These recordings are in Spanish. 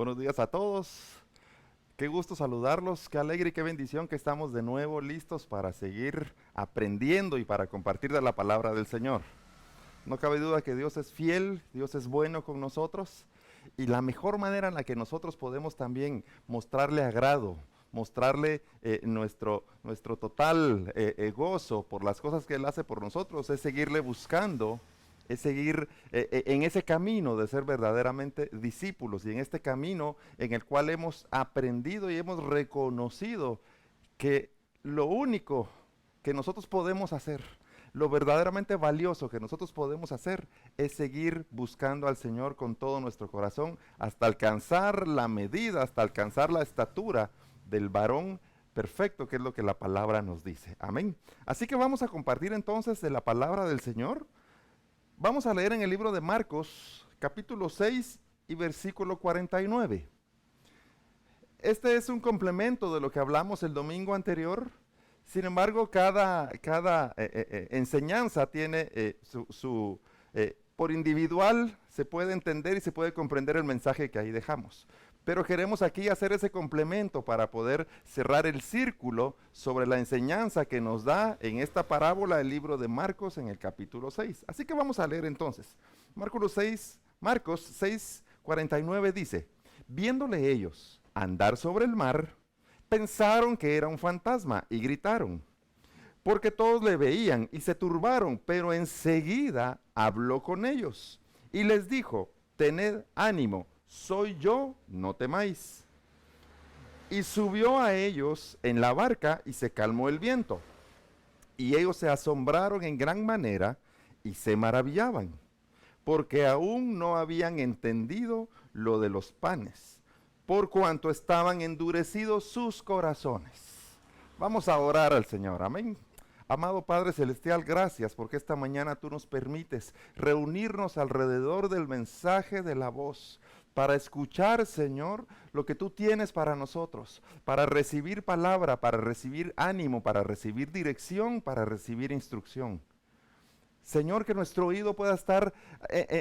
Buenos días a todos. Qué gusto saludarlos, qué alegre y qué bendición que estamos de nuevo listos para seguir aprendiendo y para compartir de la palabra del Señor. No cabe duda que Dios es fiel, Dios es bueno con nosotros y la mejor manera en la que nosotros podemos también mostrarle agrado, mostrarle nuestro total gozo por las cosas que Él hace por nosotros es seguirle buscando, es seguir en ese camino de ser verdaderamente discípulos y en este camino en el cual hemos aprendido y hemos reconocido que lo único que nosotros podemos hacer, lo verdaderamente valioso que nosotros podemos hacer es seguir buscando al Señor con todo nuestro corazón hasta alcanzar la medida, hasta alcanzar la estatura del varón perfecto, que es lo que la palabra nos dice. Amén. Así que vamos a compartir entonces de la palabra del Señor. Vamos a leer en el libro de Marcos, capítulo 6 y versículo 49. Este es un complemento de lo que hablamos el domingo anterior. Sin embargo, cada enseñanza tiene por individual se puede entender y se puede comprender el mensaje que ahí dejamos. Pero queremos aquí hacer ese complemento para poder cerrar el círculo sobre la enseñanza que nos da en esta parábola el libro de Marcos en el capítulo 6. Así que vamos a leer entonces. Marcos 6, 49 dice, viéndole ellos andar sobre el mar, pensaron que era un fantasma y gritaron, porque todos le veían y se turbaron, pero enseguida habló con ellos y les dijo, tened ánimo, soy yo, no temáis. Y subió a ellos en la barca y se calmó el viento. Y ellos se asombraron en gran manera y se maravillaban, porque aún no habían entendido lo de los panes, por cuanto estaban endurecidos sus corazones. Vamos a orar al Señor, amén. Amado Padre Celestial, gracias porque esta mañana tú nos permites reunirnos alrededor del mensaje de la voz, para escuchar, Señor, lo que tú tienes para nosotros, para recibir palabra, para recibir ánimo, para recibir dirección, para recibir instrucción. Señor, que nuestro oído pueda estar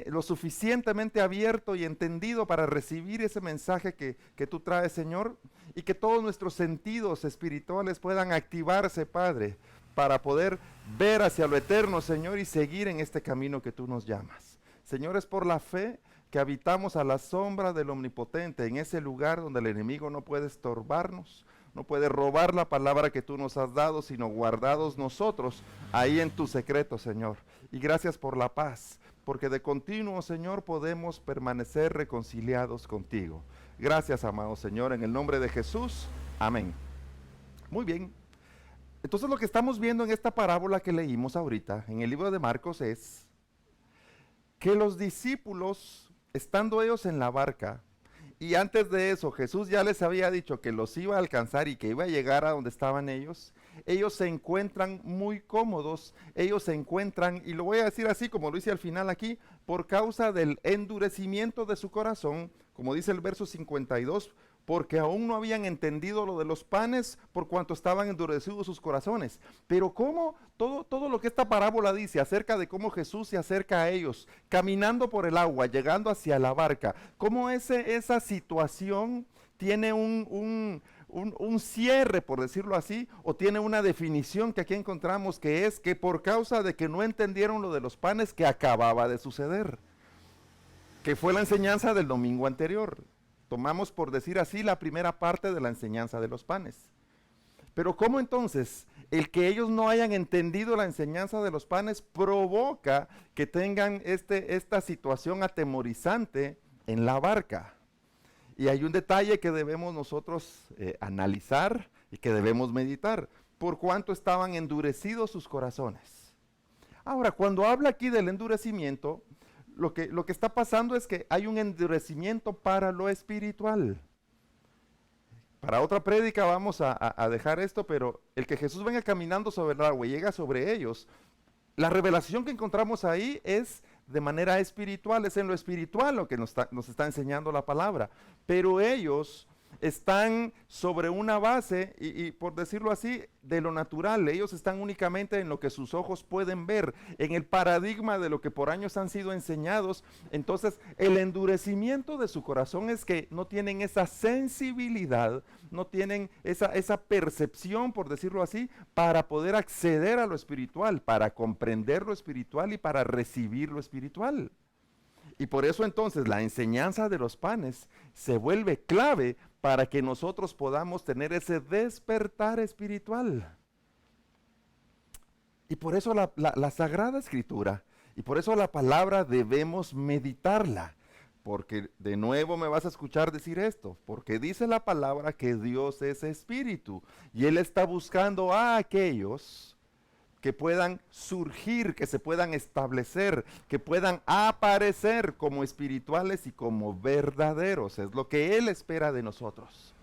lo suficientemente abierto y entendido para recibir ese mensaje que tú traes, Señor, y que todos nuestros sentidos espirituales puedan activarse, Padre, para poder ver hacia lo eterno, Señor, y seguir en este camino que tú nos llamas. Señor, es por la fe que habitamos a la sombra del Omnipotente, en ese lugar donde el enemigo no puede estorbarnos, no puede robar la palabra que tú nos has dado, sino guardados nosotros ahí en tu secreto, Señor. Y gracias por la paz, porque de continuo, Señor, podemos permanecer reconciliados contigo. Gracias, amado Señor, en el nombre de Jesús. Amén. Muy bien. Entonces lo que estamos viendo en esta parábola que leímos ahorita, en el libro de Marcos, es que los discípulos, estando ellos en la barca, y antes de eso Jesús ya les había dicho que los iba a alcanzar y que iba a llegar a donde estaban ellos se encuentran muy cómodos, ellos se encuentran, y lo voy a decir así como lo hice al final aquí, por causa del endurecimiento de su corazón, como dice el verso 52, porque aún no habían entendido lo de los panes por cuanto estaban endurecidos sus corazones. Pero cómo todo lo que esta parábola dice acerca de cómo Jesús se acerca a ellos, caminando por el agua, llegando hacia la barca, cómo esa situación tiene un cierre, por decirlo así, o tiene una definición que aquí encontramos, que es que por causa de que no entendieron lo de los panes que acababa de suceder, que fue la enseñanza del domingo anterior. Tomamos, por decir así, la primera parte de la enseñanza de los panes. Pero ¿cómo entonces el que ellos no hayan entendido la enseñanza de los panes provoca que tengan esta situación atemorizante en la barca? Y hay un detalle que debemos nosotros analizar y que debemos meditar. Por cuánto estaban endurecidos sus corazones. Ahora, cuando habla aquí del endurecimiento, lo que está pasando es que hay un endurecimiento para lo espiritual. Para otra prédica vamos a dejar esto, pero el que Jesús venga caminando sobre el agua y llega sobre ellos, la revelación que encontramos ahí es de manera espiritual, es en lo espiritual lo que nos está enseñando la palabra. Pero ellos están sobre una base, y por decirlo así, de lo natural. Ellos están únicamente en lo que sus ojos pueden ver, en el paradigma de lo que por años han sido enseñados. Entonces, el endurecimiento de su corazón es que no tienen esa sensibilidad, no tienen esa percepción, por decirlo así, para poder acceder a lo espiritual, para comprender lo espiritual y para recibir lo espiritual. Y por eso entonces la enseñanza de los panes se vuelve clave para que nosotros podamos tener ese despertar espiritual. Y por eso la Sagrada Escritura, y por eso la palabra debemos meditarla. Porque de nuevo me vas a escuchar decir esto, porque dice la palabra que Dios es espíritu, y Él está buscando a aquellos que puedan surgir, que se puedan establecer, que puedan aparecer como espirituales y como verdaderos. Es lo que Él espera de nosotros.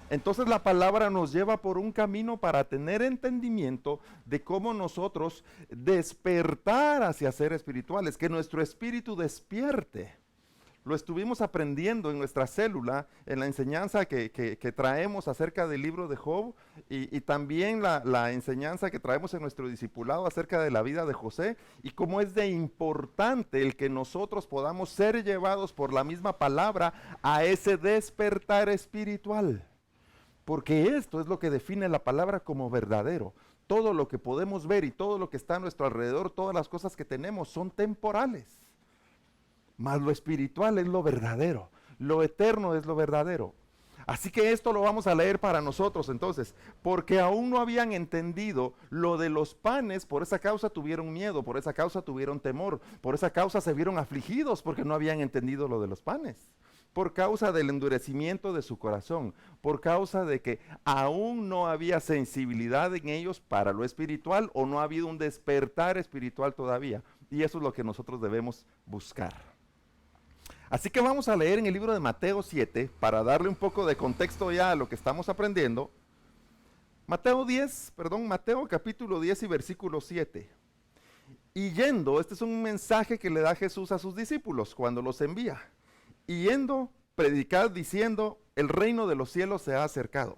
Entonces la palabra nos lleva por un camino para tener entendimiento de cómo nosotros despertar hacia ser espirituales, que nuestro espíritu despierte. Lo estuvimos aprendiendo en nuestra célula, en la enseñanza que traemos acerca del libro de Job y también la enseñanza que traemos en nuestro discipulado acerca de la vida de José y cómo es de importante el que nosotros podamos ser llevados por la misma palabra a ese despertar espiritual. Porque esto es lo que define la palabra como verdadero. Todo lo que podemos ver y todo lo que está a nuestro alrededor, todas las cosas que tenemos son temporales. Mas lo espiritual es lo verdadero, lo eterno es lo verdadero. Así que esto lo vamos a leer para nosotros entonces, porque aún no habían entendido lo de los panes, por esa causa tuvieron miedo, por esa causa tuvieron temor, por esa causa se vieron afligidos porque no habían entendido lo de los panes, por causa del endurecimiento de su corazón, por causa de que aún no había sensibilidad en ellos para lo espiritual o no ha habido un despertar espiritual todavía. Y eso es lo que nosotros debemos buscar. Así que vamos a leer en el libro de Mateo 7, para darle un poco de contexto ya a lo que estamos aprendiendo. Mateo capítulo 10 y versículo 7. Y yendo, este es un mensaje que le da Jesús a sus discípulos cuando los envía. Y yendo, predicad diciendo, el reino de los cielos se ha acercado.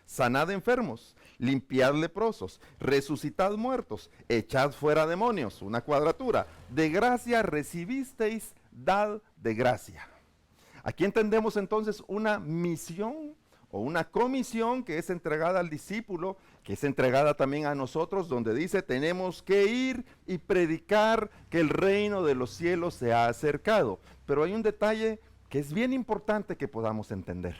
Sanad enfermos, limpiad leprosos, resucitad muertos, echad fuera demonios, una cuadratura. De gracia recibisteis, dad de gracia. Aquí entendemos entonces una misión o una comisión que es entregada al discípulo, que es entregada también a nosotros, donde dice tenemos que ir y predicar que el reino de los cielos se ha acercado. Pero hay un detalle que es bien importante que podamos entender,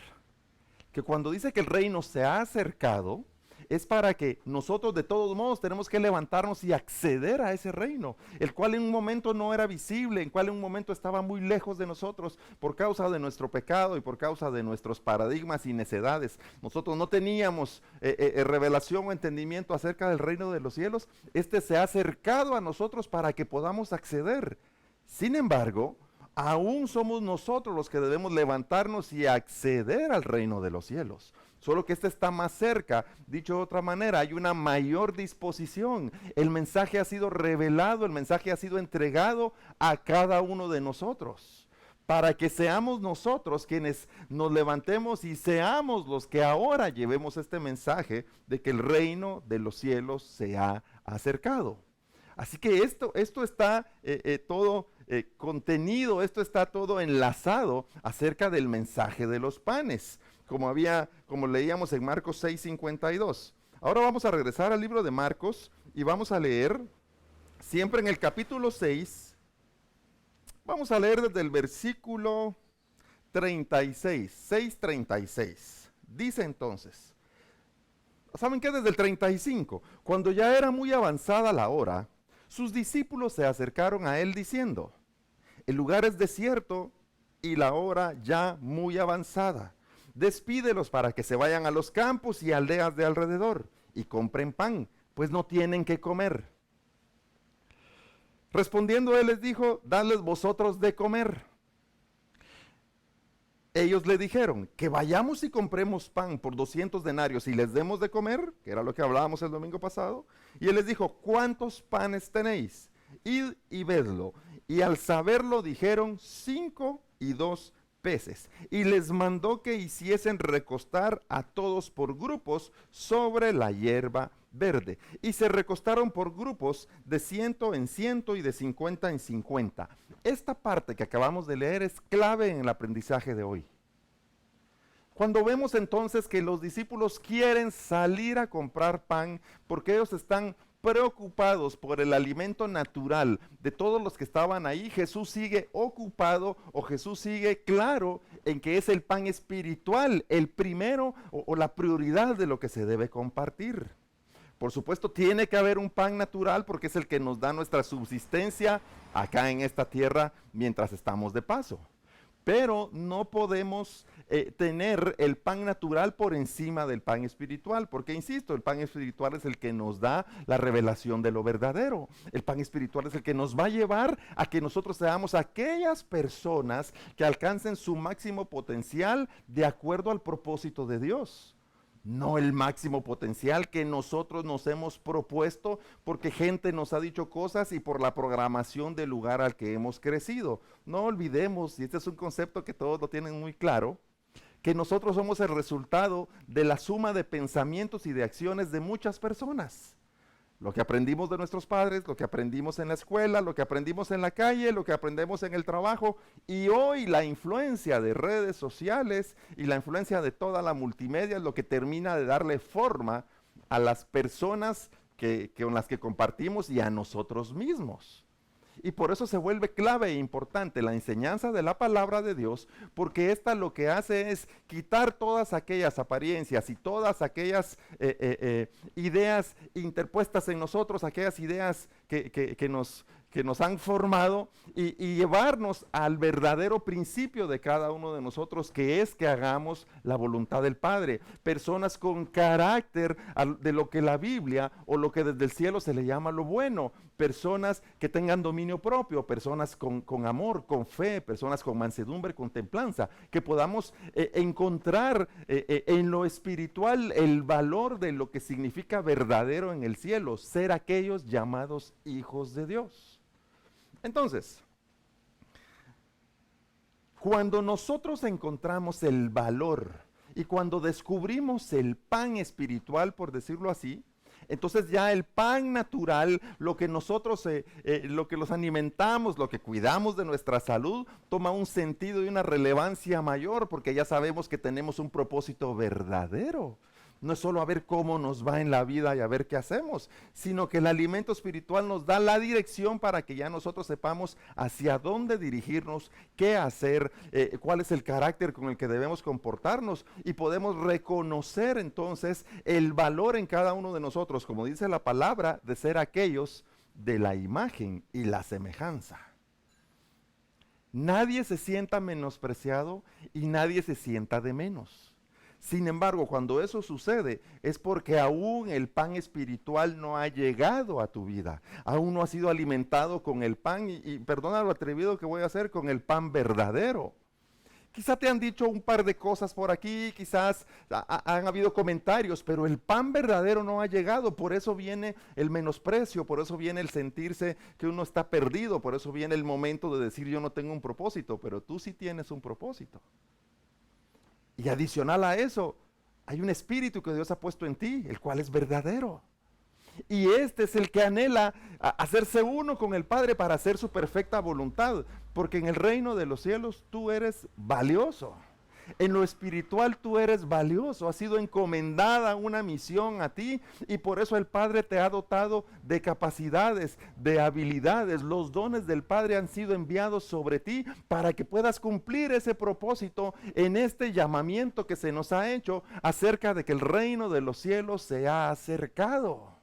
que cuando dice que el reino se ha acercado, es para que nosotros de todos modos tenemos que levantarnos y acceder a ese reino, el cual en un momento no era visible, el cual en un momento estaba muy lejos de nosotros por causa de nuestro pecado y por causa de nuestros paradigmas y necedades. Nosotros no teníamos revelación o entendimiento acerca del reino de los cielos. Este se ha acercado a nosotros para que podamos acceder. Sin embargo, aún somos nosotros los que debemos levantarnos y acceder al reino de los cielos. Solo que este está más cerca. Dicho de otra manera, hay una mayor disposición. El mensaje ha sido revelado, el mensaje ha sido entregado a cada uno de nosotros, para que seamos nosotros quienes nos levantemos y seamos los que ahora llevemos este mensaje de que el reino de los cielos se ha acercado. Así que esto está todo contenido, esto está todo enlazado acerca del mensaje de los panes, como leíamos en Marcos 6:52. Ahora vamos a regresar al libro de Marcos y vamos a leer, siempre en el capítulo 6, vamos a leer desde el versículo 36, 6:36. Dice entonces, ¿saben qué? Desde el 35, cuando ya era muy avanzada la hora, sus discípulos se acercaron a él diciendo, el lugar es desierto y la hora ya muy avanzada. Despídelos para que se vayan a los campos y aldeas de alrededor y compren pan, pues no tienen que comer. Respondiendo él les dijo, dadles vosotros de comer. Ellos le dijeron, que vayamos y compremos pan por 200 denarios y les demos de comer, que era lo que hablábamos el domingo pasado. Y él les dijo, ¿cuántos panes tenéis? Id y vedlo. Y al saberlo dijeron, 5 y 2 peces, y les mandó que hiciesen recostar a todos por grupos sobre la hierba verde. Y se recostaron por grupos de 100 en 100 y de 50 en 50. Esta parte que acabamos de leer es clave en el aprendizaje de hoy. Cuando vemos entonces que los discípulos quieren salir a comprar pan porque ellos están preocupados por el alimento natural de todos los que estaban ahí, Jesús sigue ocupado, o Jesús sigue claro en que es el pan espiritual el primero o la prioridad de lo que se debe compartir. Por supuesto, tiene que haber un pan natural porque es el que nos da nuestra subsistencia acá en esta tierra mientras estamos de paso. Pero no podemos tener el pan natural por encima del pan espiritual, porque insisto, el pan espiritual es el que nos da la revelación de lo verdadero. El pan espiritual es el que nos va a llevar a que nosotros seamos aquellas personas que alcancen su máximo potencial de acuerdo al propósito de Dios. No el máximo potencial que nosotros nos hemos propuesto porque gente nos ha dicho cosas y por la programación del lugar al que hemos crecido. No olvidemos, y este es un concepto que todos lo tienen muy claro, que nosotros somos el resultado de la suma de pensamientos y de acciones de muchas personas. Lo que aprendimos de nuestros padres, lo que aprendimos en la escuela, lo que aprendimos en la calle, lo que aprendemos en el trabajo, y hoy la influencia de redes sociales y la influencia de toda la multimedia es lo que termina de darle forma a las personas con las que compartimos y a nosotros mismos. Y por eso se vuelve clave e importante la enseñanza de la palabra de Dios, porque esta lo que hace es quitar todas aquellas apariencias y todas aquellas ideas interpuestas en nosotros, aquellas ideas que nos han formado y llevarnos al verdadero principio de cada uno de nosotros, que es que hagamos la voluntad del Padre. Personas con carácter de lo que la Biblia o lo que desde el cielo se le llama lo bueno. Personas que tengan dominio propio, personas con amor, con fe, personas con mansedumbre, con templanza, que podamos encontrar en lo espiritual el valor de lo que significa verdadero en el cielo, ser aquellos llamados hijos de Dios. Entonces, cuando nosotros encontramos el valor y cuando descubrimos el pan espiritual, por decirlo así, entonces ya el pan natural, lo que nosotros, lo que los alimentamos, lo que cuidamos de nuestra salud, toma un sentido y una relevancia mayor, porque ya sabemos que tenemos un propósito verdadero. No es solo a ver cómo nos va en la vida y a ver qué hacemos, sino que el alimento espiritual nos da la dirección para que ya nosotros sepamos hacia dónde dirigirnos, qué hacer, cuál es el carácter con el que debemos comportarnos, y podemos reconocer entonces el valor en cada uno de nosotros, como dice la palabra, de ser aquellos de la imagen y la semejanza. Nadie se sienta menospreciado y nadie se sienta de menos. Sin embargo, cuando eso sucede, es porque aún el pan espiritual no ha llegado a tu vida. Aún no has sido alimentado con el pan, y perdona lo atrevido que voy a hacer, con el pan verdadero. Quizá te han dicho un par de cosas por aquí, quizás han habido comentarios, pero el pan verdadero no ha llegado. Por eso viene el menosprecio, por eso viene el sentirse que uno está perdido, por eso viene el momento de decir yo no tengo un propósito, pero tú sí tienes un propósito. Y adicional a eso, hay un espíritu que Dios ha puesto en ti, el cual es verdadero. Y este es el que anhela hacerse uno con el Padre para hacer su perfecta voluntad. Porque en el reino de los cielos tú eres valioso. En lo espiritual tú eres valioso. Ha sido encomendada una misión a ti, y por eso el Padre te ha dotado de capacidades, de habilidades. Los dones del Padre han sido enviados sobre ti para que puedas cumplir ese propósito en este llamamiento que se nos ha hecho acerca de que el reino de los cielos se ha acercado.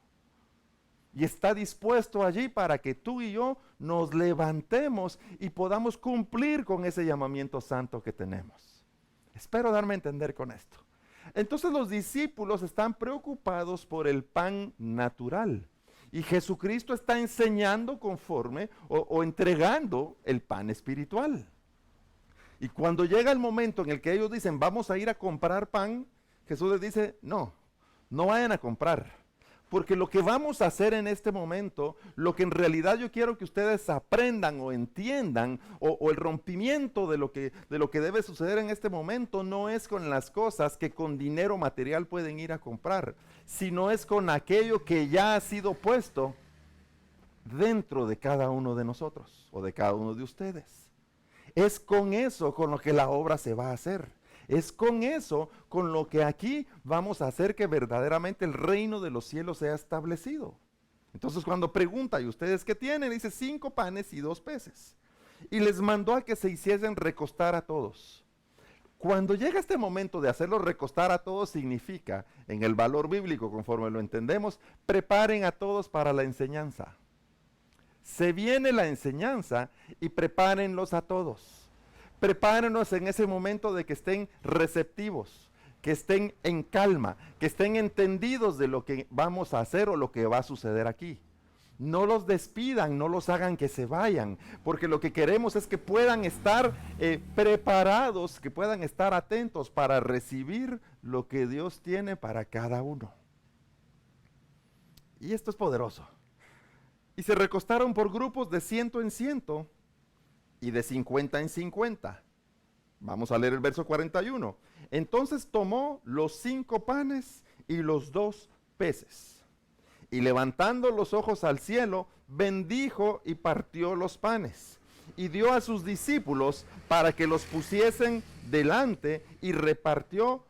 Y está dispuesto allí para que tú y yo nos levantemos y podamos cumplir con ese llamamiento santo que tenemos. Espero darme a entender con esto. Entonces los discípulos están preocupados por el pan natural. Y Jesucristo está enseñando conforme o entregando el pan espiritual. Y cuando llega el momento en el que ellos dicen, vamos a ir a comprar pan, Jesús les dice, no vayan a comprar. Porque lo que vamos a hacer en este momento, lo que en realidad yo quiero que ustedes aprendan o entiendan, o el rompimiento de lo que debe suceder en este momento, no es con las cosas que con dinero material pueden ir a comprar, sino es con aquello que ya ha sido puesto dentro de cada uno de nosotros o de cada uno de ustedes. Es con eso con lo que la obra se va a hacer. Es con eso, con lo que aquí vamos a hacer que verdaderamente el reino de los cielos sea establecido. Entonces cuando pregunta, ¿y ustedes qué tienen? Dice 5 panes y 2 peces. Y les mandó a que se hiciesen recostar a todos. Cuando llega este momento de hacerlos recostar a todos, significa, en el valor bíblico conforme lo entendemos, preparen a todos para la enseñanza. Se viene la enseñanza y prepárenlos a todos. Prepárenos en ese momento de que estén receptivos, que estén en calma, que estén entendidos de lo que vamos a hacer o lo que va a suceder aquí. No los despidan, no los hagan que se vayan, porque lo que queremos es que puedan estar preparados, que puedan estar atentos para recibir lo que Dios tiene para cada uno. Y esto es poderoso. Y se recostaron por grupos de 100 en 100 y de 50 en 50. Vamos a leer el verso 41. Entonces tomó los 5 panes y los 2 peces. Y levantando los ojos al cielo, bendijo y partió los panes. Y dio a sus discípulos para que los pusiesen delante y repartió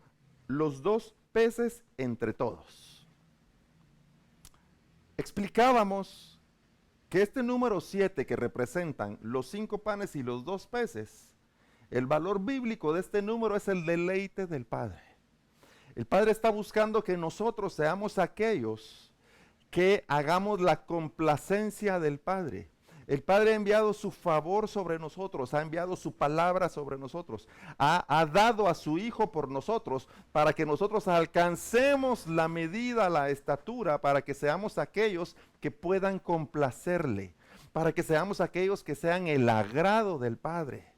los 2 peces entre todos. Explicábamos que este número 7 que representan los 5 panes y los 2 peces, el valor bíblico de este número es el deleite del Padre. El Padre está buscando que nosotros seamos aquellos que hagamos la complacencia del Padre. El Padre ha enviado su favor sobre nosotros, ha enviado su palabra sobre nosotros, ha dado a su Hijo por nosotros para que nosotros alcancemos la medida, la estatura, para que seamos aquellos que puedan complacerle, para que seamos aquellos que sean el agrado del Padre.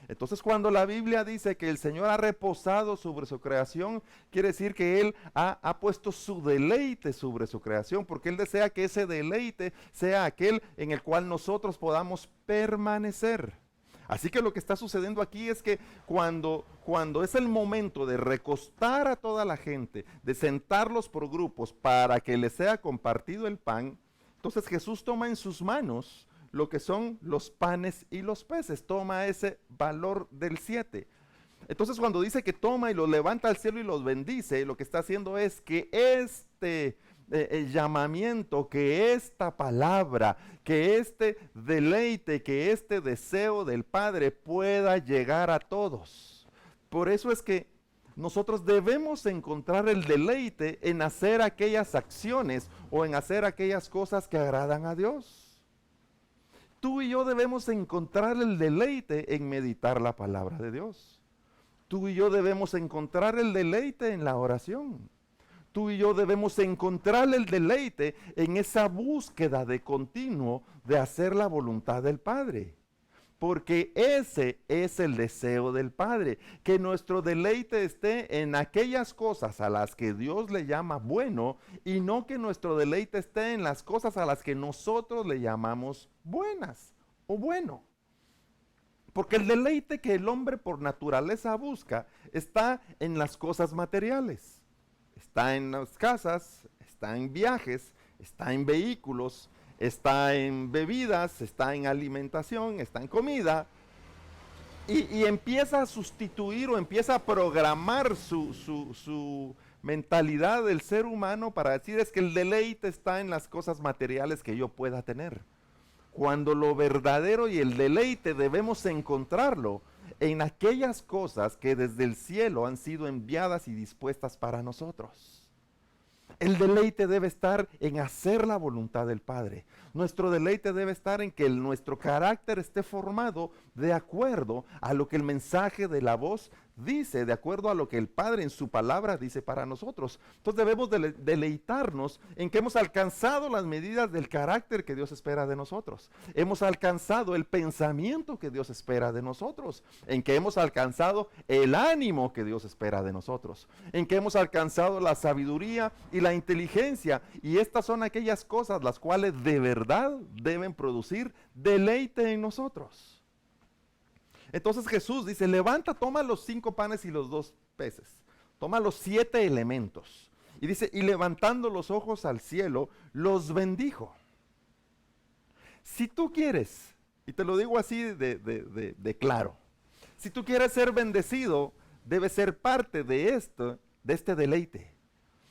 Entonces cuando la Biblia dice que el Señor ha reposado sobre su creación, quiere decir que Él ha puesto su deleite sobre su creación, porque Él desea que ese deleite sea aquel en el cual nosotros podamos permanecer. Así que lo que está sucediendo aquí es que cuando es el momento de recostar a toda la gente, de sentarlos por grupos para que les sea compartido el pan, entonces Jesús toma en sus manos lo que son los panes y los peces, toma ese valor del 7. Entonces cuando dice que toma y los levanta al cielo y los bendice, lo que está haciendo es que este llamamiento, que esta palabra, que este deleite, que este deseo del Padre pueda llegar a todos. Por eso es que nosotros debemos encontrar el deleite en hacer aquellas acciones o en hacer aquellas cosas que agradan a Dios. Tú y yo debemos encontrar el deleite en meditar la palabra de Dios. Tú y yo debemos encontrar el deleite en la oración. Tú y yo debemos encontrar el deleite en esa búsqueda de continuo de hacer la voluntad del Padre. Porque ese es el deseo del Padre, que nuestro deleite esté en aquellas cosas a las que Dios le llama bueno y no que nuestro deleite esté en las cosas a las que nosotros le llamamos buenas o bueno. Porque el deleite que el hombre por naturaleza busca está en las cosas materiales, está en las casas, está en viajes, está en vehículos, está en bebidas, está en alimentación, está en comida, y empieza a sustituir o empieza a programar su mentalidad del ser humano para decir es que el deleite está en las cosas materiales que yo pueda tener. Cuando lo verdadero y el deleite debemos encontrarlo en aquellas cosas que desde el cielo han sido enviadas y dispuestas para nosotros. El deleite debe estar en hacer la voluntad del Padre. Nuestro deleite debe estar en que nuestro carácter esté formado de acuerdo a lo que el mensaje de la voz dice, de acuerdo a lo que el Padre en su palabra dice para nosotros. Entonces debemos deleitarnos en que hemos alcanzado las medidas del carácter que Dios espera de nosotros. Hemos alcanzado el pensamiento que Dios espera de nosotros. En que hemos alcanzado el ánimo que Dios espera de nosotros. En que hemos alcanzado la sabiduría y la inteligencia. Y estas son aquellas cosas las cuales de verdad deben producir deleite en nosotros. Entonces Jesús dice, levanta, toma los 5 panes y los 2 peces. Toma los 7 elementos. Y dice, y levantando los ojos al cielo, los bendijo. Si tú quieres, y te lo digo así de claro, si tú quieres ser bendecido, debes ser parte de este deleite.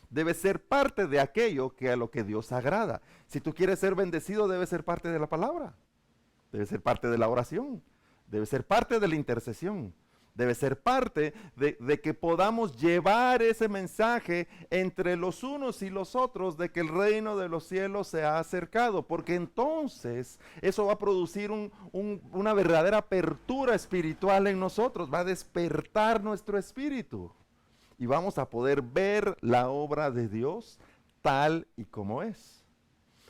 Debes ser parte de aquello que a lo que Dios agrada. Si tú quieres ser bendecido, debes ser parte de la palabra. Debes ser parte de la oración. Debe ser parte de la intercesión, debe ser parte de que podamos llevar ese mensaje entre los unos y los otros de que el reino de los cielos se ha acercado, porque entonces eso va a producir una verdadera apertura espiritual en nosotros, va a despertar nuestro espíritu y vamos a poder ver la obra de Dios tal y como es.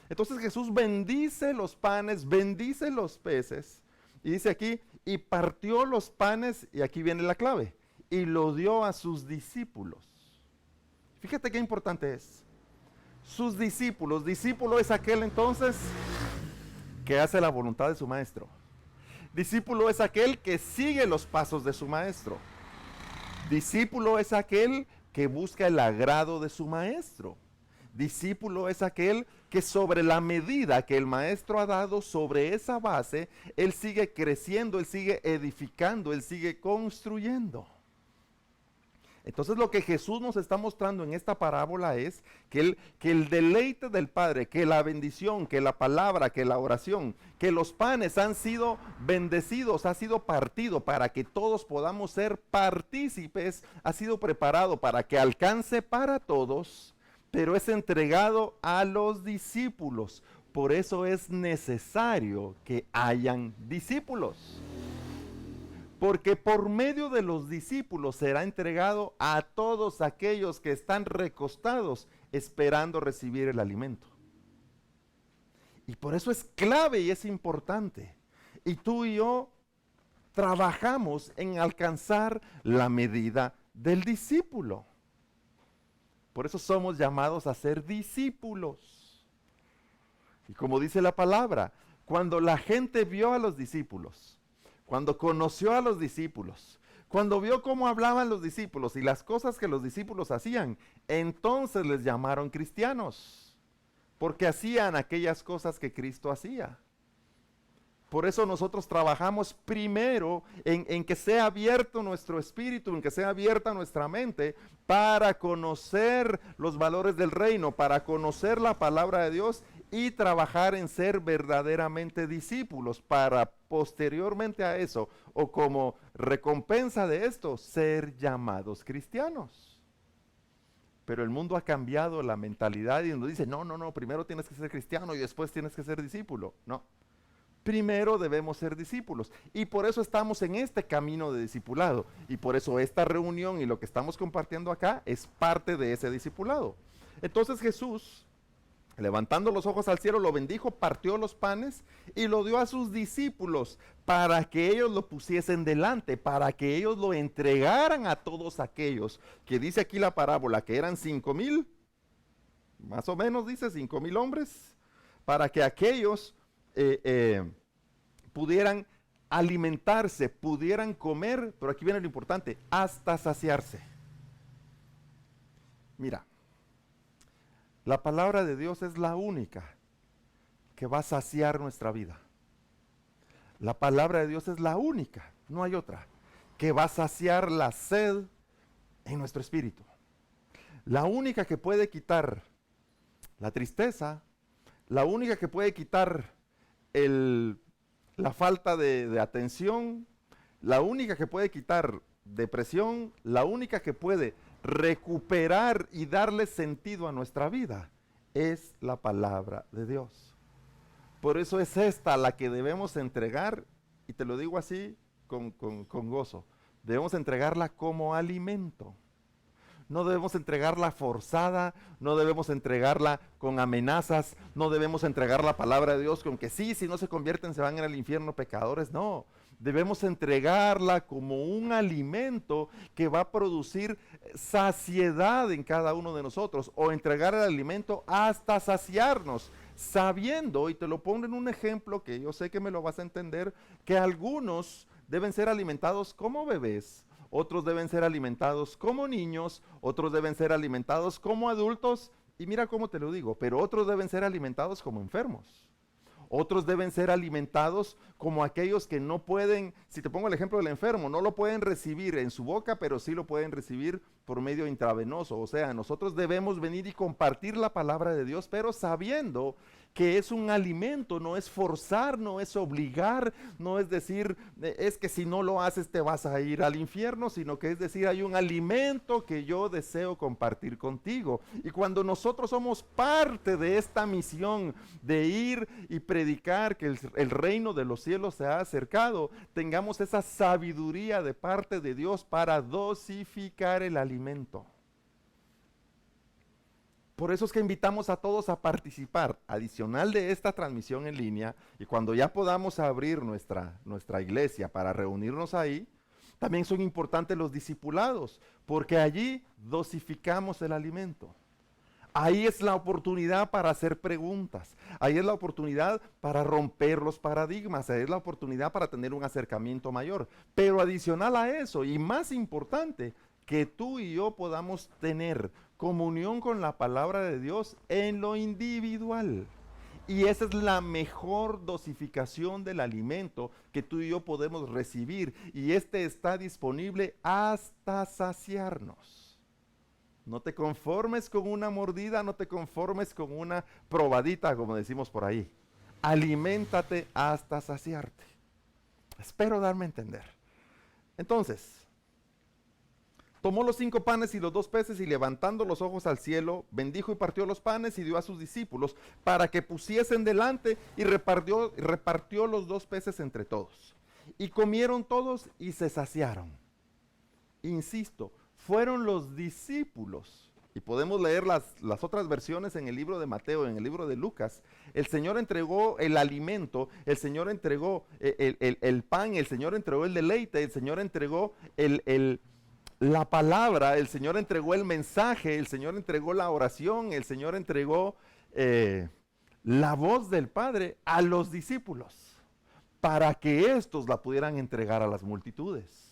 Entonces Jesús bendice los panes, bendice los peces. Y dice aquí, y partió los panes, y aquí viene la clave, y lo dio a sus discípulos. Fíjate qué importante es. Sus discípulos, discípulo es aquel entonces que hace la voluntad de su maestro. Discípulo es aquel que sigue los pasos de su maestro. Discípulo es aquel que busca el agrado de su maestro. Discípulo es aquel que sobre la medida que el maestro ha dado, sobre esa base, él sigue creciendo, él sigue edificando, él sigue construyendo. Entonces lo que Jesús nos está mostrando en esta parábola es que el deleite del Padre, que la bendición, que la palabra, que la oración, que los panes han sido bendecidos, ha sido partido para que todos podamos ser partícipes, ha sido preparado para que alcance para todos, pero es entregado a los discípulos. Por eso es necesario que hayan discípulos. Porque por medio de los discípulos será entregado a todos aquellos que están recostados esperando recibir el alimento. Y por eso es clave y es importante. Y tú y yo trabajamos en alcanzar la medida del discípulo. Por eso somos llamados a ser discípulos. Y como dice la palabra, cuando la gente vio a los discípulos, cuando conoció a los discípulos, cuando vio cómo hablaban los discípulos y las cosas que los discípulos hacían, entonces les llamaron cristianos, porque hacían aquellas cosas que Cristo hacía. Por eso nosotros trabajamos primero en que sea abierto nuestro espíritu, en que sea abierta nuestra mente para conocer los valores del reino, para conocer la palabra de Dios y trabajar en ser verdaderamente discípulos para posteriormente a eso, o como recompensa de esto, ser llamados cristianos. Pero el mundo ha cambiado la mentalidad y nos dice, no, primero tienes que ser cristiano y después tienes que ser discípulo. No. Primero debemos ser discípulos y por eso estamos en este camino de discipulado y por eso esta reunión y lo que estamos compartiendo acá es parte de ese discipulado. Entonces Jesús, levantando los ojos al cielo, lo bendijo, partió los panes y lo dio a sus discípulos para que ellos lo pusiesen delante, para que ellos lo entregaran a todos aquellos que dice aquí la parábola que eran 5,000, más o menos dice 5,000 hombres, para que aquellos pudieran alimentarse, pudieran comer, pero aquí viene lo importante, hasta saciarse. Mira, la palabra de Dios es la única que va a saciar nuestra vida. La palabra de Dios es la única, no hay otra, que va a saciar la sed en nuestro espíritu. La única que puede quitar la tristeza, la única que puede quitar la falta de atención, la única que puede quitar depresión, la única que puede recuperar y darle sentido a nuestra vida es la palabra de Dios. Por eso es esta la que debemos entregar, y te lo digo así con gozo. debemos entregarla como alimento. No debemos entregarla forzada, no debemos entregarla con amenazas, no debemos entregar la palabra de Dios con que sí, si no se convierten se van al infierno pecadores. No, debemos entregarla como un alimento que va a producir saciedad en cada uno de nosotros, o entregar el alimento hasta saciarnos, sabiendo, y te lo pongo en un ejemplo que yo sé que me lo vas a entender, que algunos deben ser alimentados como bebés, otros deben ser alimentados como niños, otros deben ser alimentados como adultos, y mira cómo te lo digo, pero otros deben ser alimentados como enfermos. Otros deben ser alimentados como aquellos que no pueden, si te pongo el ejemplo del enfermo, no lo pueden recibir en su boca, pero sí lo pueden recibir por medio intravenoso. O sea, nosotros debemos venir y compartir la palabra de Dios, pero sabiendo que es un alimento, no es forzar, no es obligar, no es decir, es que si no lo haces te vas a ir al infierno, sino que es decir, hay un alimento que yo deseo compartir contigo. Y cuando nosotros somos parte de esta misión de ir y predicar que el reino de los cielos se ha acercado, tengamos esa sabiduría de parte de Dios para dosificar el alimento. Por eso es que invitamos a todos a participar, adicional de esta transmisión en línea, y cuando ya podamos abrir nuestra iglesia para reunirnos ahí, también son importantes los discipulados, porque allí dosificamos el alimento. Ahí es la oportunidad para hacer preguntas, ahí es la oportunidad para romper los paradigmas, ahí es la oportunidad para tener un acercamiento mayor. Pero adicional a eso, y más importante, que tú y yo podamos tener comunión con la palabra de Dios en lo individual. Y esa es la mejor dosificación del alimento que tú y yo podemos recibir. Y este está disponible hasta saciarnos. No te conformes con una mordida, no te conformes con una probadita, como decimos por ahí. Aliméntate hasta saciarte. Espero darme a entender. Entonces, tomó los 5 panes y los 2 peces y levantando los ojos al cielo, bendijo y partió los panes y dio a sus discípulos para que pusiesen delante, y repartió los 2 peces entre todos. Y comieron todos y se saciaron. Insisto, fueron los discípulos, y podemos leer las otras versiones en el libro de Mateo, en el libro de Lucas. El Señor entregó el alimento, el Señor entregó el pan, el Señor entregó el deleite, el Señor entregó la palabra, el Señor entregó el mensaje, el Señor entregó la oración, el Señor entregó la voz del Padre a los discípulos, para que éstos la pudieran entregar a las multitudes.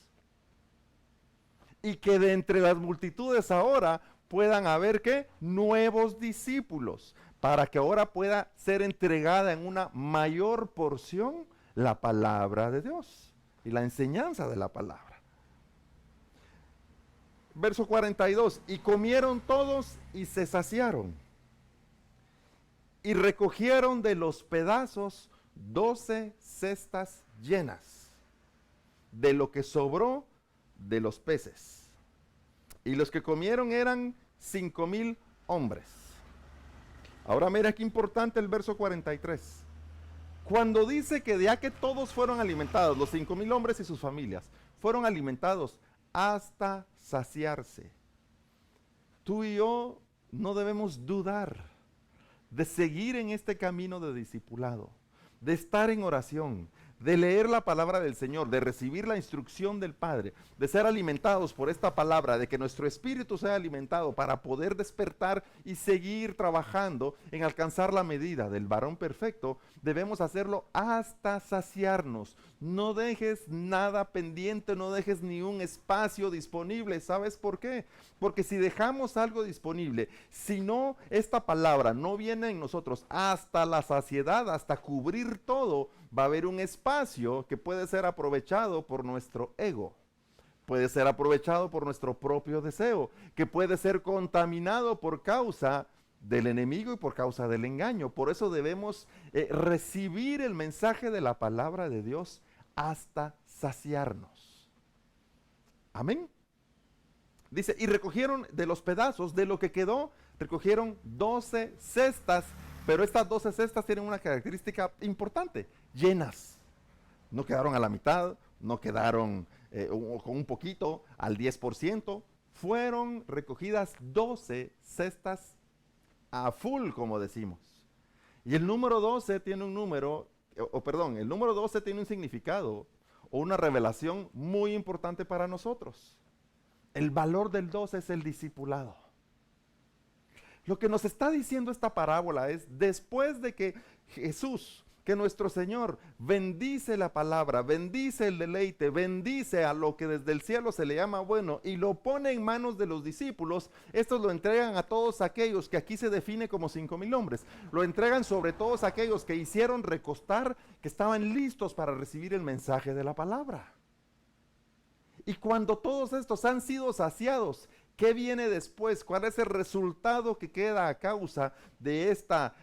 Y que de entre las multitudes ahora puedan haber ¿qué? Nuevos discípulos, para que ahora pueda ser entregada en una mayor porción la palabra de Dios y la enseñanza de la palabra. Verso 42, y comieron todos y se saciaron, y recogieron de los pedazos 12 cestas llenas de lo que sobró de los peces. Y los que comieron eran 5,000 hombres. Ahora mira qué importante el verso 43. Cuando dice que ya que todos fueron alimentados, los 5,000 hombres y sus familias, fueron alimentados hasta saciarse. Tú y yo no debemos dudar de seguir en este camino de discipulado, de estar en oración, de leer la palabra del Señor, de recibir la instrucción del Padre, de ser alimentados por esta palabra, de que nuestro espíritu sea alimentado para poder despertar y seguir trabajando en alcanzar la medida del varón perfecto. Debemos hacerlo hasta saciarnos. No dejes nada pendiente, no dejes ni un espacio disponible. ¿Sabes por qué? Porque si dejamos algo disponible, si no, esta palabra no viene en nosotros hasta la saciedad, hasta cubrir todo, va a haber un espacio que puede ser aprovechado por nuestro ego, puede ser aprovechado por nuestro propio deseo, que puede ser contaminado por causa del enemigo y por causa del engaño. Por eso debemos recibir el mensaje de la palabra de Dios hasta saciarnos. Amén. Dice, y recogieron de los pedazos, de lo que quedó, recogieron 12 cestas, pero estas 12 cestas tienen una característica importante: llenas. No quedaron a la mitad, no quedaron o con un poquito, al 10%, fueron recogidas 12 cestas a full, como decimos. Y el número 12 tiene un número, perdón, el número 12 tiene un significado o una revelación muy importante para nosotros. El valor del 12 es el discipulado. Lo que nos está diciendo esta parábola es, después de que Jesús, que nuestro Señor bendice la palabra, bendice el deleite, bendice a lo que desde el cielo se le llama bueno y lo pone en manos de los discípulos, estos lo entregan a todos aquellos que aquí se define como 5,000 hombres. Lo entregan sobre todos aquellos que hicieron recostar, que estaban listos para recibir el mensaje de la palabra. Y cuando todos estos han sido saciados, ¿qué viene después? ¿Cuál es el resultado que queda a causa de esta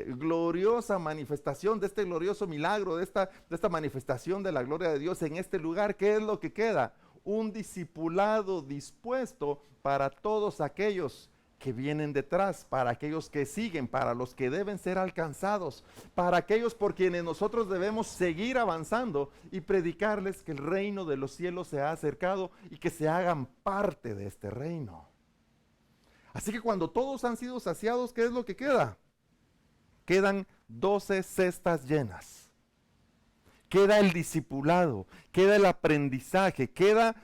gloriosa manifestación, de este glorioso milagro, de esta manifestación de la gloria de Dios en este lugar? ¿Qué es lo que queda? Un discipulado dispuesto para todos aquellos que vienen detrás, para aquellos que siguen, para los que deben ser alcanzados, para aquellos por quienes nosotros debemos seguir avanzando y predicarles que el reino de los cielos se ha acercado y que se hagan parte de este reino. Así que cuando todos han sido saciados, ¿qué es lo que queda? Quedan 12 cestas llenas. Queda el discipulado, queda el aprendizaje, queda,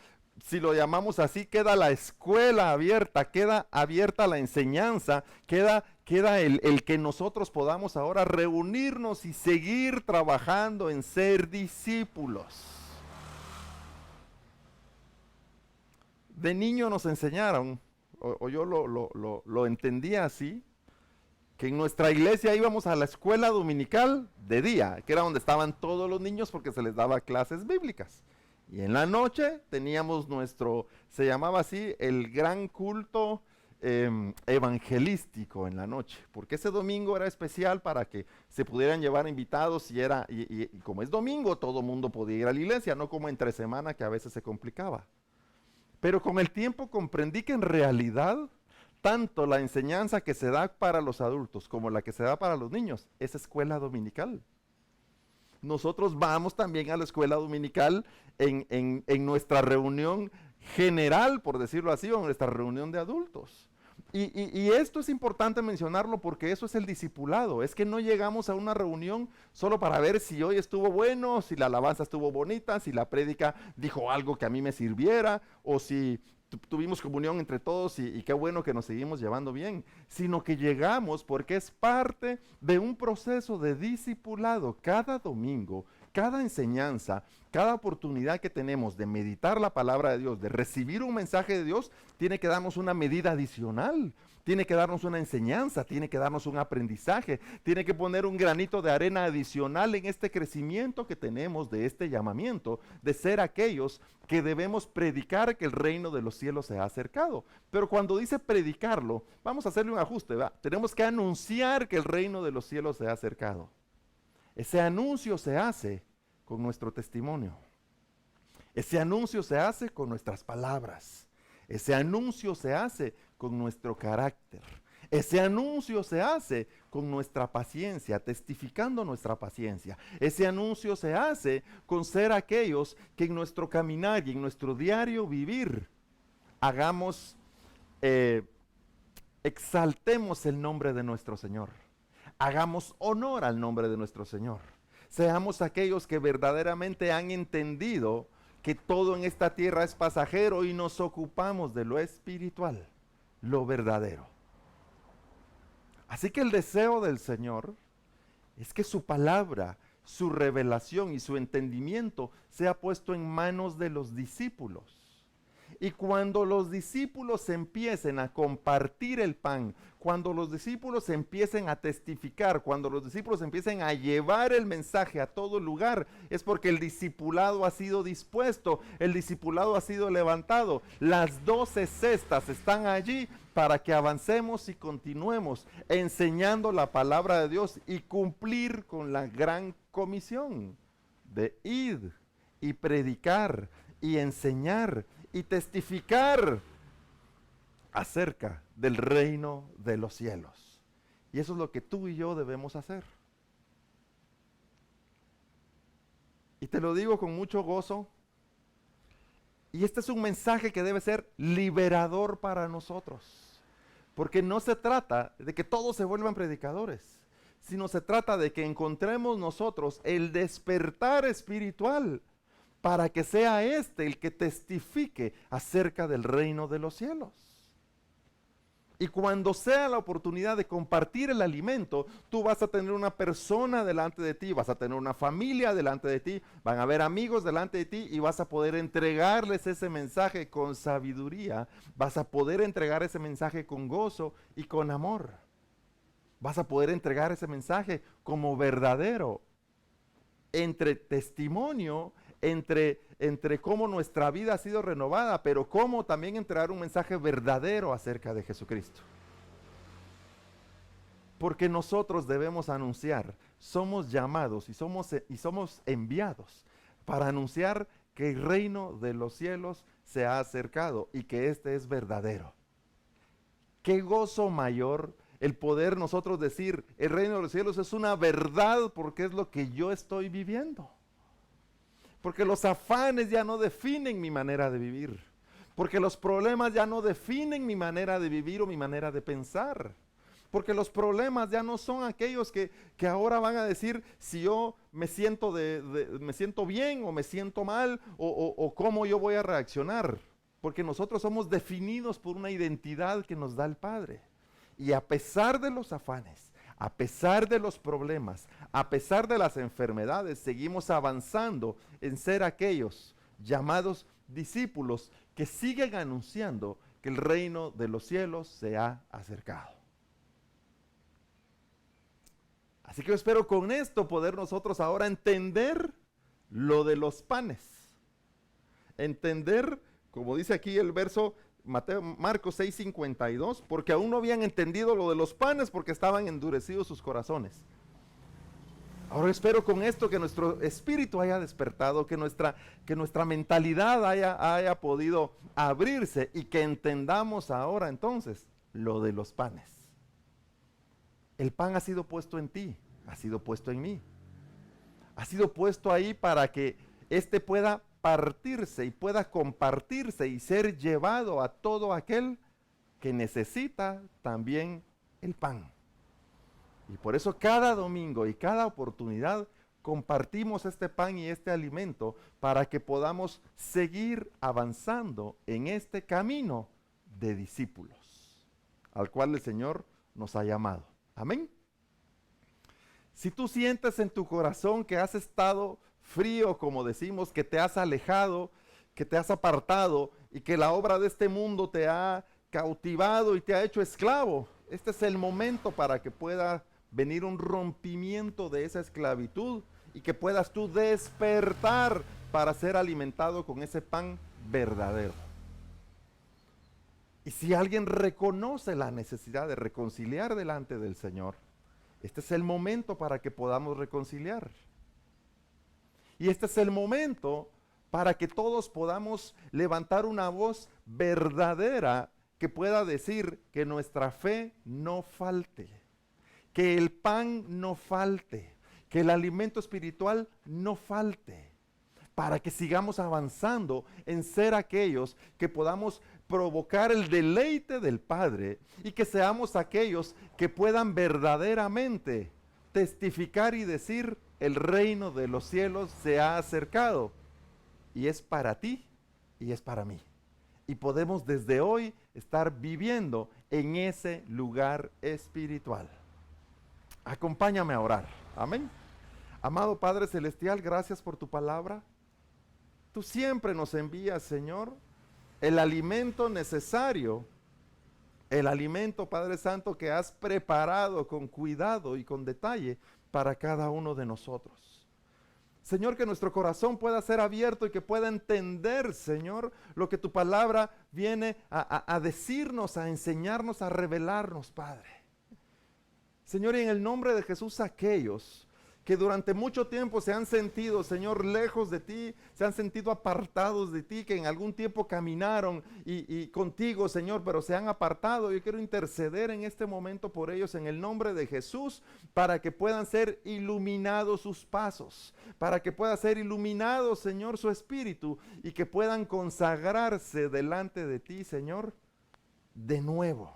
si lo llamamos así, queda la escuela abierta, queda abierta la enseñanza, queda el que nosotros podamos ahora reunirnos y seguir trabajando en ser discípulos. De niño nos enseñaron, o yo lo entendía así, que en nuestra iglesia íbamos a la escuela dominical de día, que era donde estaban todos los niños porque se les daba clases bíblicas. Y en la noche teníamos se llamaba así, el gran culto evangelístico en la noche, porque ese domingo era especial para que se pudieran llevar invitados y como es domingo, todo el mundo podía ir a la iglesia, no como entre semana que a veces se complicaba. Pero con el tiempo comprendí que en realidad, tanto la enseñanza que se da para los adultos como la que se da para los niños es escuela dominical. Nosotros vamos también a la escuela dominical en nuestra reunión general, por decirlo así, o en nuestra reunión de adultos. Y esto es importante mencionarlo porque eso es el discipulado. Es que no llegamos a una reunión solo para ver si hoy estuvo bueno, si la alabanza estuvo bonita, si la prédica dijo algo que a mí me sirviera, o si tuvimos comunión entre todos y qué bueno que nos seguimos llevando bien, sino que llegamos porque es parte de un proceso de discipulado. Cada domingo, cada enseñanza, cada oportunidad que tenemos de meditar la palabra de Dios, de recibir un mensaje de Dios, tiene que darnos una medida adicional, tiene que darnos una enseñanza, tiene que darnos un aprendizaje, tiene que poner un granito de arena adicional en este crecimiento que tenemos de este llamamiento, de ser aquellos que debemos predicar que el reino de los cielos se ha acercado. Pero cuando dice predicarlo, vamos a hacerle un ajuste, ¿verdad? Tenemos que anunciar que el reino de los cielos se ha acercado. Ese anuncio se hace con nuestro testimonio. Ese anuncio se hace con nuestras palabras. Ese anuncio se hace con nuestro carácter. Ese anuncio se hace con nuestra paciencia, testificando nuestra paciencia. Ese anuncio se hace con ser aquellos que en nuestro caminar y en nuestro diario vivir exaltemos el nombre de nuestro Señor. Hagamos honor al nombre de nuestro Señor. Seamos aquellos que verdaderamente han entendido que todo en esta tierra es pasajero y nos ocupamos de lo espiritual, lo verdadero. Así que el deseo del Señor es que su palabra, su revelación y su entendimiento sea puesto en manos de los discípulos. Y cuando los discípulos empiecen a compartir el pan, cuando los discípulos empiecen a testificar, cuando los discípulos empiecen a llevar el mensaje a todo lugar, es porque el discipulado ha sido dispuesto, el discipulado ha sido levantado. Las 12 cestas están allí para que avancemos y continuemos enseñando la palabra de Dios y cumplir con la gran comisión de ir y predicar y enseñar y testificar acerca del reino de los cielos. Y eso es lo que tú y yo debemos hacer. Y te lo digo con mucho gozo, Y este es un mensaje que debe ser liberador para nosotros. Porque no se trata de que todos se vuelvan predicadores, sino se trata de que encontremos nosotros el despertar espiritual para que sea este el que testifique acerca del reino de los cielos. Y cuando sea la oportunidad de compartir el alimento, tú vas a tener una persona delante de ti, vas a tener una familia delante de ti, van a haber amigos delante de ti y vas a poder entregarles ese mensaje con sabiduría, vas a poder entregar ese mensaje con gozo y con amor. Vas a poder entregar ese mensaje como verdadero, entre testimonio, entre cómo nuestra vida ha sido renovada, pero cómo también entregar un mensaje verdadero acerca de Jesucristo. Porque nosotros debemos anunciar, somos llamados y somos enviados para anunciar que el reino de los cielos se ha acercado y que este es verdadero. Qué gozo mayor el poder nosotros decir, el reino de los cielos es una verdad porque es lo que yo estoy viviendo. Porque los afanes ya no definen mi manera de vivir. Porque los problemas ya no definen mi manera de vivir o mi manera de pensar. Porque los problemas ya no son aquellos que ahora van a decir si yo me siento bien o me siento mal o cómo yo voy a reaccionar. Porque nosotros somos definidos por una identidad que nos da el Padre. Y a pesar de los afanes, a pesar de los problemas, a pesar de las enfermedades, seguimos avanzando en ser aquellos llamados discípulos que siguen anunciando que el reino de los cielos se ha acercado. Así que yo espero con esto poder nosotros ahora entender lo de los panes. Entender, como dice aquí el verso Marcos 6:52, porque aún no habían entendido lo de los panes porque estaban endurecidos sus corazones. Ahora espero con esto que nuestro espíritu haya despertado, que nuestra mentalidad haya podido abrirse y que entendamos ahora entonces lo de los panes. El pan ha sido puesto en ti, ha sido puesto en mí. Ha sido puesto ahí para que éste pueda partirse y pueda compartirse y ser llevado a todo aquel que necesita también el pan. Y por eso cada domingo y cada oportunidad compartimos este pan y este alimento para que podamos seguir avanzando en este camino de discípulos al cual el Señor nos ha llamado. Amén. Si tú sientes en tu corazón que has estado frío, como decimos, que te has alejado, que te has apartado y que la obra de este mundo te ha cautivado y te ha hecho esclavo, este es el momento para que pueda venir un rompimiento de esa esclavitud y que puedas tú despertar para ser alimentado con ese pan verdadero. Y si alguien reconoce la necesidad de reconciliar delante del Señor, este es el momento para que podamos reconciliar. Y este es el momento para que todos podamos levantar una voz verdadera que pueda decir que nuestra fe no falte, que el pan no falte, que el alimento espiritual no falte, para que sigamos avanzando en ser aquellos que podamos provocar el deleite del Padre y que seamos aquellos que puedan verdaderamente testificar y decir: el reino de los cielos se ha acercado y es para ti y es para mí. Y podemos desde hoy estar viviendo en ese lugar espiritual. Acompáñame a orar. Amén. Amado Padre Celestial, gracias por tu palabra. Tú siempre nos envías, Señor, el alimento necesario, el alimento, Padre Santo, que has preparado con cuidado y con detalle para cada uno de nosotros. Señor, que nuestro corazón pueda ser abierto y que pueda entender, Señor, lo que tu palabra viene a decirnos, a enseñarnos, a revelarnos, Padre. Señor, y en el nombre de Jesús, aquellos que durante mucho tiempo se han sentido, Señor, lejos de ti, se han sentido apartados de ti, que en algún tiempo caminaron y contigo, Señor, pero se han apartado. Yo quiero interceder en este momento por ellos en el nombre de Jesús, para que puedan ser iluminados sus pasos, para que pueda ser iluminado, Señor, su espíritu, y que puedan consagrarse delante de ti, Señor, de nuevo.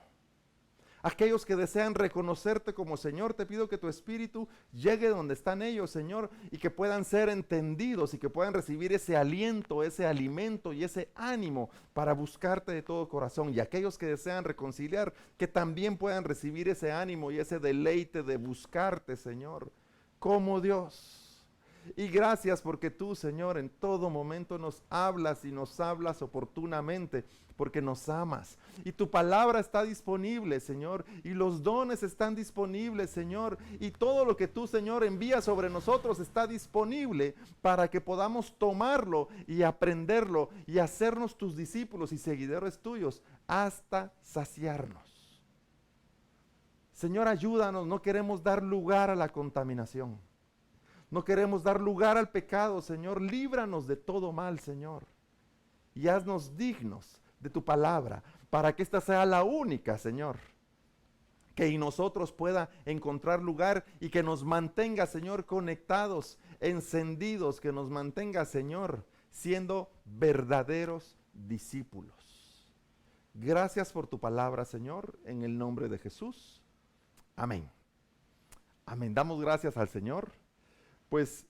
Aquellos que desean reconocerte como Señor, te pido que tu espíritu llegue donde están ellos, Señor, y que puedan ser entendidos y que puedan recibir ese aliento, ese alimento y ese ánimo para buscarte de todo corazón. Y aquellos que desean reconciliar, que también puedan recibir ese ánimo y ese deleite de buscarte, Señor, como Dios. Y gracias porque tú, Señor, en todo momento nos hablas y nos hablas oportunamente, porque nos amas. Y tu palabra está disponible, Señor, y los dones están disponibles, Señor, y todo lo que tú, Señor, envías sobre nosotros está disponible para que podamos tomarlo y aprenderlo y hacernos tus discípulos y seguidores tuyos hasta saciarnos. Señor, ayúdanos, no queremos dar lugar a la contaminación. No queremos dar lugar al pecado, Señor. Líbranos de todo mal, Señor. Y haznos dignos de tu palabra, para que esta sea la única, Señor, que en nosotros pueda encontrar lugar y que nos mantenga, Señor, conectados, encendidos, que nos mantenga, Señor, siendo verdaderos discípulos. Gracias por tu palabra, Señor, en el nombre de Jesús. Amén. Amén. Damos gracias al Señor. Pues,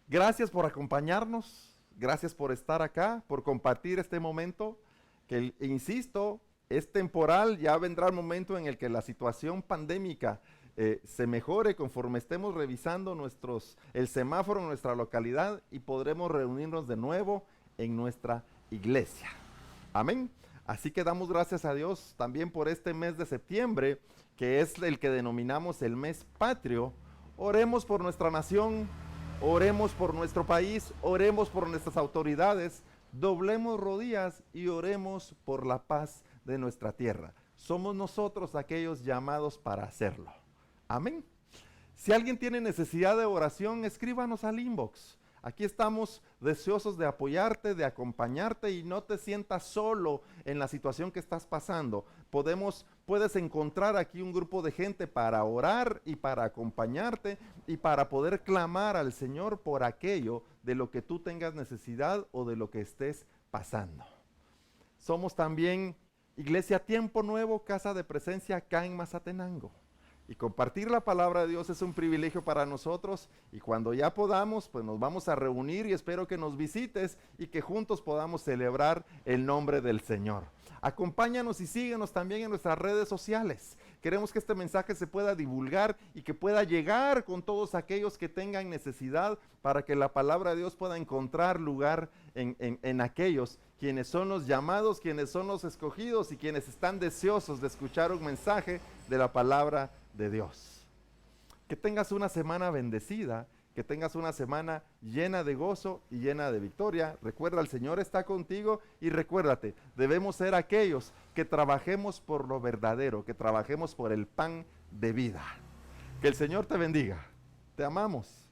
gracias por acompañarnos, gracias por estar acá, por compartir este momento, que insisto, es temporal. Ya vendrá el momento en el que la situación pandémica se mejore conforme estemos revisando el semáforo en nuestra localidad y podremos reunirnos de nuevo en nuestra iglesia. Amén. Así que damos gracias a Dios también por este mes de septiembre, que es el que denominamos el mes patrio. Oremos por nuestra nación, oremos por nuestro país, oremos por nuestras autoridades, doblemos rodillas y oremos por la paz de nuestra tierra. Somos nosotros aquellos llamados para hacerlo. Amén. Si alguien tiene necesidad de oración, escríbanos al inbox. Aquí estamos deseosos de apoyarte, de acompañarte, y no te sientas solo en la situación que estás pasando. Puedes encontrar aquí un grupo de gente para orar y para acompañarte y para poder clamar al Señor por aquello de lo que tú tengas necesidad o de lo que estés pasando. Somos también Iglesia Tiempo Nuevo, Casa de Presencia acá en Mazatenango. Y compartir la palabra de Dios es un privilegio para nosotros, y cuando ya podamos, pues nos vamos a reunir y espero que nos visites y que juntos podamos celebrar el nombre del Señor. Acompáñanos y síguenos también en nuestras redes sociales. Queremos que este mensaje se pueda divulgar y que pueda llegar con todos aquellos que tengan necesidad, para que la palabra de Dios pueda encontrar lugar en aquellos quienes son los llamados, quienes son los escogidos y quienes están deseosos de escuchar un mensaje de la palabra de Dios. Que tengas una semana bendecida, que tengas una semana llena de gozo y llena de victoria. Recuerda, el Señor está contigo, y recuérdate, debemos ser aquellos que trabajemos por lo verdadero, que trabajemos por el pan de vida. Que el Señor te bendiga. Te amamos.